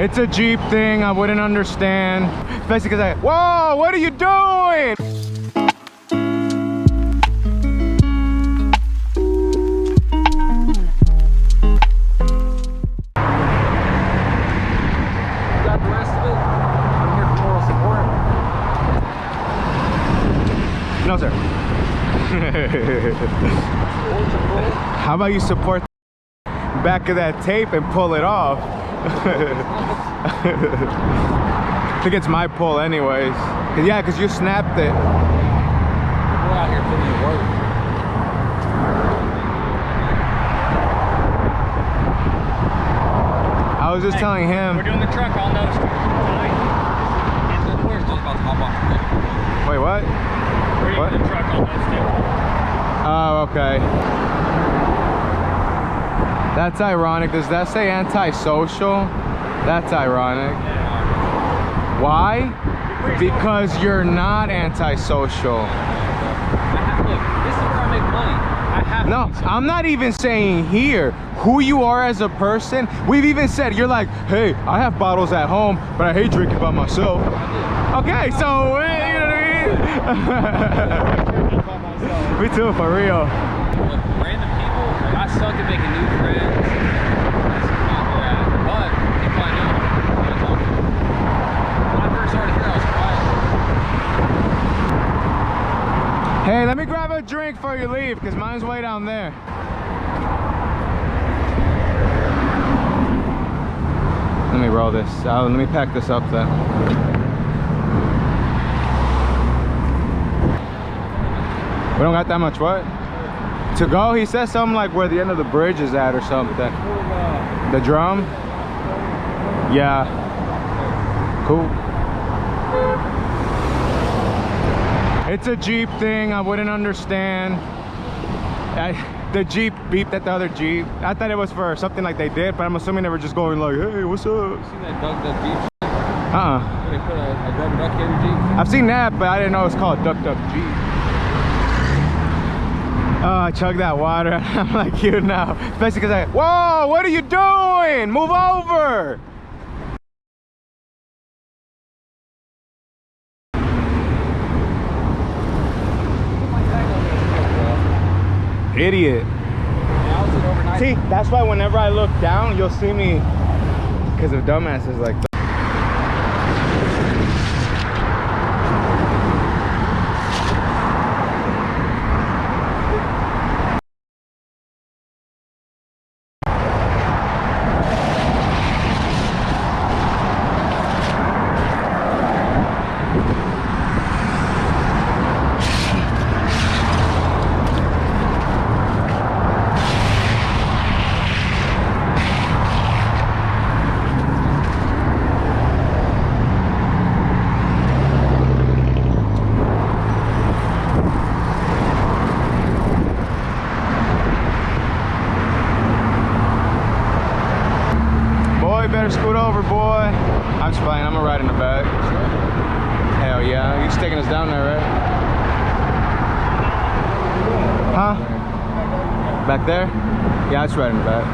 It's a Jeep thing, I wouldn't understand. Especially because whoa, what are you doing? Got the rest of it? I'm here for moral support. No, sir. How about you support the back of that tape and pull it off? I think it's my pull anyways. Yeah, because you snapped it. We're out here putting in work. I was just telling him. We're doing the truck on those two. We're just about to hop off the thing. Wait, what? We're What? doing the truck on those two. Oh, okay. That's ironic. Does that say antisocial? That's ironic. Why? Because you're not antisocial. Look, this is where I make money. I have No, to. I'm not even saying here who you are as a person. We've even said, you're like, hey, I have bottles at home, but I hate drinking by myself. Okay, so, you know what I mean? Me too, for real. Look, random people, I suck at making new friends. That's not where I'm at. But if I know, I'm gonna talk to them. When I first started here, I was quiet. Hey, let me grab a drink before you leave, because mine's way down there. Let me roll this. Let me pack this up then. We don't got that much what? To go? He said something like where the end of the bridge is at or something. The drum? Yeah. Cool. It's a Jeep thing, I wouldn't understand. The Jeep beeped at the other Jeep. I thought it was for something like they did, but I'm assuming they were just going like, hey, what's up? You seen that Duck Duck Jeep? Uh-uh. Where they put a rubber duck in your Jeep? I've seen that, but I didn't know it's called Duck Duck Jeep. Oh, I chugged that water. I'm like you now. Especially because whoa, what are you doing? Move over. Idiot. Yeah, I was in overnight. See, that's why whenever I look down, you'll see me because of dumbasses like that. Better scoot over, boy. I'm just playing. I'm gonna ride in the back. Hell yeah. You're just taking us down there, right? Huh? Back there? Yeah, I just ride in the back.